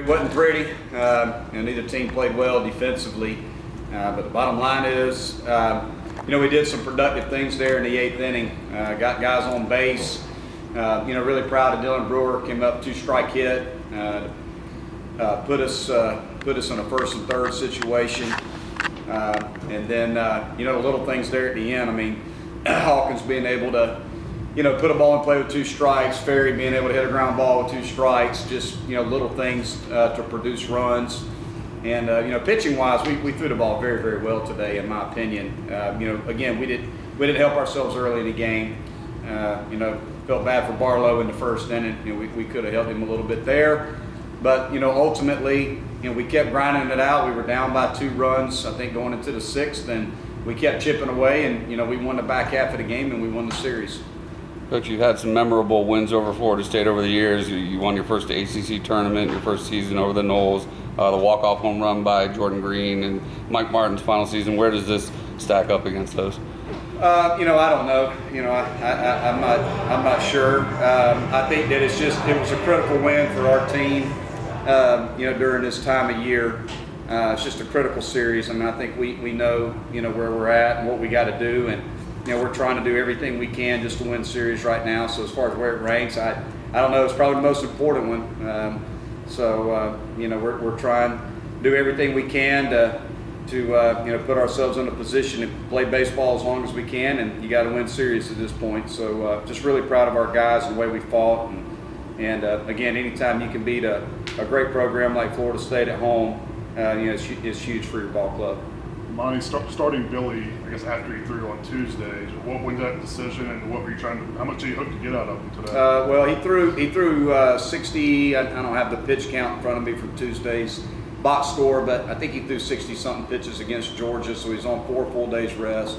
wasn't pretty. Neither team played well defensively. But the bottom line is, we did some productive things there in the 8th inning. Got guys on base. Really proud of Dylan Brewer. Came up 2-strike hit. Put us in a 1st and 3rd situation. And then, the little things there at the end. I mean, Hawkins being able to, put a ball in play with 2 strikes. Ferry being able to hit a ground ball with 2 strikes. Just, little things to produce runs. And, pitching-wise, we threw the ball very, very well today, in my opinion. Again, we didn't help ourselves early in the game. Felt bad for Barlow in the 1st inning. We could have helped him a little bit there. But, ultimately, we kept grinding it out. We were down by 2 runs, I think, going into the 6th, and we kept chipping away, and, we won the back half of the game, and we won the series. Coach, you've had some memorable wins over Florida State over the years. You won your first ACC tournament, your first season over the Noles, the walk-off home run by Jordan Green, and Mike Martin's final season. Where does this stack up against those? I don't know. I'm not sure. I think that it was a critical win for our team. During this time of year, it's just a critical series. I mean, I think we know, where we're at and what we got to do, and we're trying to do everything we can just to win the series right now. So as far as where it ranks, I don't know. It's probably the most important one. We're trying to do everything we can to put ourselves in a position to play baseball as long as we can, and you got to win series at this point. So just really proud of our guys and the way we fought, and again, anytime you can beat a great program like Florida State at home, it's huge for your ball club. Monty, starting Billy, I guess after he threw on Tuesday, what was that decision, and what were you trying to? How much did you hope to get out of him today? Well, he threw 60. I don't have the pitch count in front of me from Tuesday's box score, but I think he threw 60-something pitches against Georgia, so he's on 4 full days rest.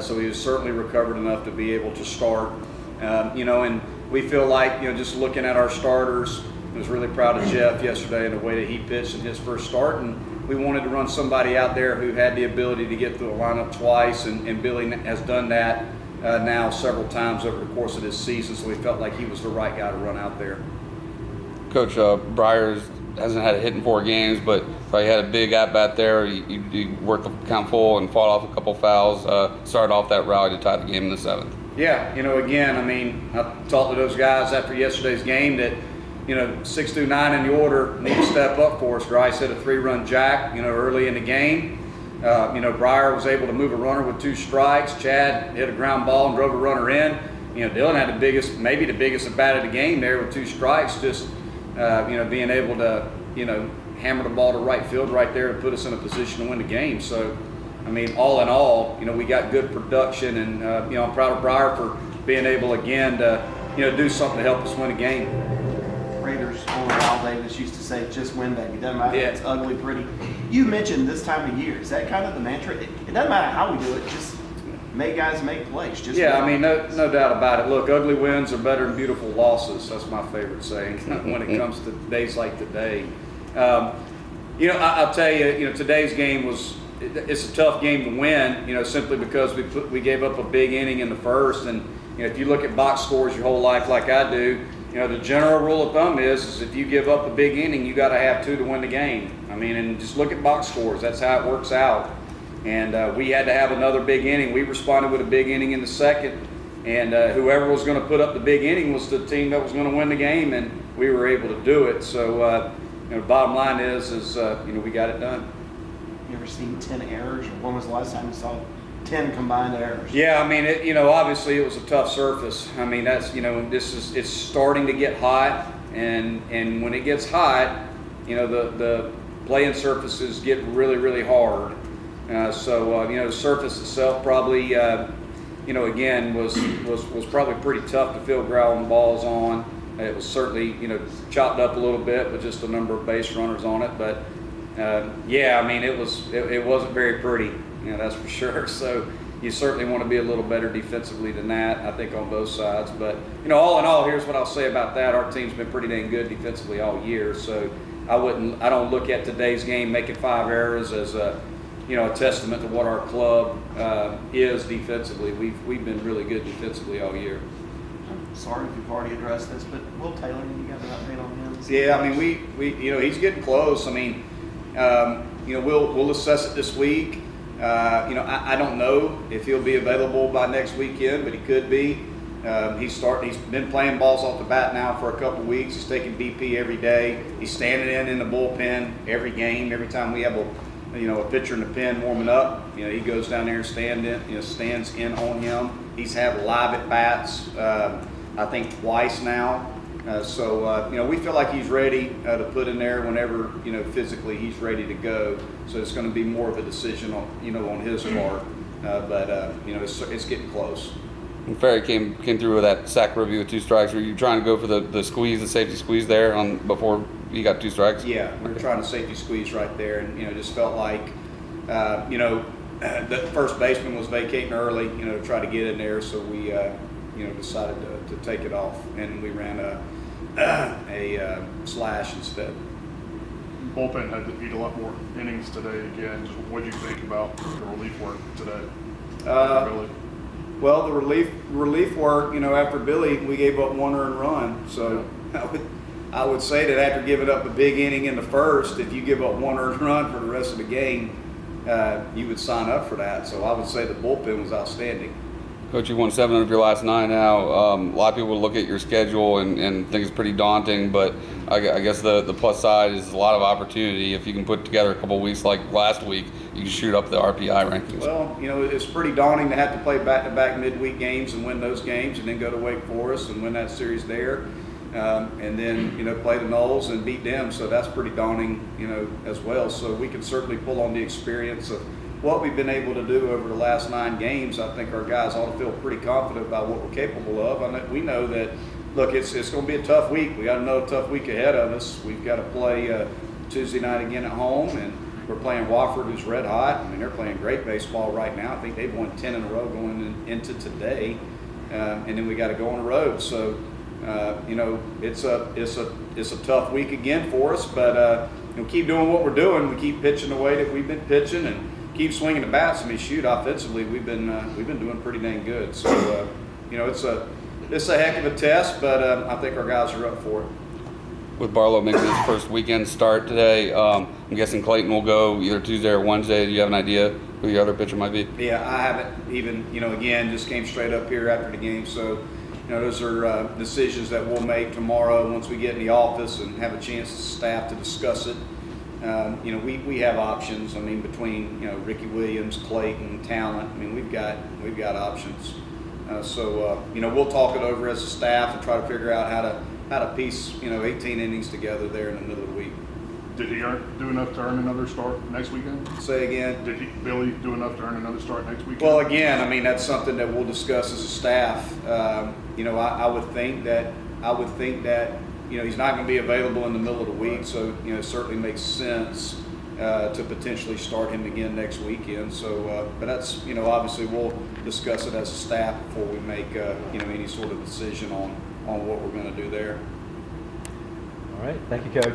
So he was certainly recovered enough to be able to start. And we feel like, just looking at our starters, I was really proud of Jeff yesterday and the way that he pitched in his first start, and we wanted to run somebody out there who had the ability to get through a lineup twice, and Billy has done that now several times over the course of this season, so we felt like he was the right guy to run out there. Coach, Briers hasn't had a hit in 4 games, but he had a big at-bat there. You worked the count full and fought off a couple fouls, started off that rally to tie the game in the 7th. Yeah, again, I talked to those guys after yesterday's game that, 6 through 9 in the order need to step up for us. Grice hit a 3-run jack, early in the game. Brier was able to move a runner with 2 strikes. Chad hit a ground ball and drove a runner in. Dylan had maybe the biggest at bat of the game there with 2 strikes, just, being able to, hammer the ball to right field right there and put us in a position to win the game. So, all in all, we got good production, and, I'm proud of Brier for being able again to, do something to help us win a game. Raiders owner Al Davis used to say, just win, baby. Doesn't matter if it's ugly, pretty. You mentioned this time of year. Is that kind of the mantra? It doesn't matter how we do it, just make guys make plays. Just no doubt about it. Look, ugly wins are better than beautiful losses. That's my favorite saying when it comes to days like today. I'll tell you, today's game it's a tough game to win, simply because we gave up a big inning in the first, and if you look at box scores your whole life like I do, the general rule of thumb is if you give up a big inning, you got to have 2 to win the game. And just look at box scores. That's how it works out. And we had to have another big inning. We responded with a big inning in the 2nd, and whoever was going to put up the big inning was the team that was going to win the game, and we were able to do it. So, bottom line is we got it done. You ever seen 10 errors? Or when was the last time you saw 10 combined errors? Yeah, obviously it was a tough surface. That's, it's starting to get hot, and when it gets hot, the playing surfaces get really, really hard. The surface itself probably, again, was probably pretty tough to field ground balls on. It was certainly, chopped up a little bit with just a number of base runners on it, but it wasn't very pretty, that's for sure. So you certainly want to be a little better defensively than that, I think, on both sides. But, all in all, here's what I'll say about that. Our team's been pretty dang good defensively all year. So I don't look at today's game making 5 errors as a testament to what our club is defensively. We've been really good defensively all year. I'm sorry if you've already addressed this, but Will Taylor, you got an update on him? Yeah, I mean, we you know, he's getting close. I mean, you know, we'll assess it this week. You know, I don't know if he'll be available by next weekend, but he could be. He's been playing balls off the bat now for a couple weeks. He's taking BP every day. He's standing in the bullpen every game. Every time we have a pitcher in the pen warming up, you know, he goes down there and stands in on him. He's had live at bats, I think twice now. So you know, we feel like he's ready to put in there whenever, you know, physically he's ready to go. So it's going to be more of a decision on, you know, on his part. But you know, it's getting close. And Ferry came through with that sack review with 2 strikes. Were you trying to go for the squeeze, the safety squeeze there before he got 2 strikes? Yeah, we were trying to safety squeeze right there, and you know, just felt like you know, the first baseman was vacating early, you know, to try to get in there. So we you know, decided to take it off, and we ran a slash instead. Bullpen had to eat a lot more innings today again. Just what do you think about the relief work today? Really? Well, the relief work, you know, after Billy, we gave up 1 earned run. So I would say that after giving up a big inning in the first, if you give up 1 earned run for the rest of the game, you would sign up for that. So I would say the bullpen was outstanding. Coach, you won 7 of your last 9 now. A lot of people look at your schedule and think it's pretty daunting, but I guess the plus side is a lot of opportunity. If you can put together a couple of weeks like last week, you can shoot up the RPI rankings. Well, you know, it's pretty daunting to have to play back-to-back midweek games and win those games, and then go to Wake Forest and win that series there, and then, you know, play the Noles and beat them. So that's pretty daunting, you know, as well. So we can certainly pull on the experience of what we've been able to do over the last 9 games. I think our guys ought to feel pretty confident about what we're capable of. We know that, look, it's going to be a tough week. We got another tough week ahead of us. We've got to play Tuesday night again at home, and we're playing Wofford, who's red hot. I mean, they're playing great baseball right now. I think they've won 10 in a row going into today, and then we got to go on the road. So, you know, it's a tough week again for us. But you know, keep doing what we're doing. We keep pitching the way that we've been pitching, and keep swinging the bats. I mean, shoot, offensively, we've been doing pretty dang good. So, you know, it's a heck of a test, but I think our guys are up for it. With Barlow making his first weekend start today, I'm guessing Clayton will go either Tuesday or Wednesday. Do you have an idea who the other pitcher might be? Yeah, I haven't even, you know, again, just came straight up here after the game. So, you know, those are decisions that we'll make tomorrow once we get in the office and have a chance as staff to discuss it. You know, we have options. I mean, between, you know, Ricky Williams, Clayton, Talent. I mean, we've got options. So you know, we'll talk it over as a staff and try to figure out how to piece, you know, 18 innings together there in the middle of the week. Did he do enough to earn another start next weekend? Say again. Did Billy do enough to earn another start next weekend? Well, again, I mean, that's something that we'll discuss as a staff. You know, I would think that you know, he's not going to be available in the middle of the week, so, you know, it certainly makes sense to potentially start him again next weekend. So, but that's, you know, obviously we'll discuss it as a staff before we make, you know, any sort of decision on what we're going to do there. All right. Thank you, Coach.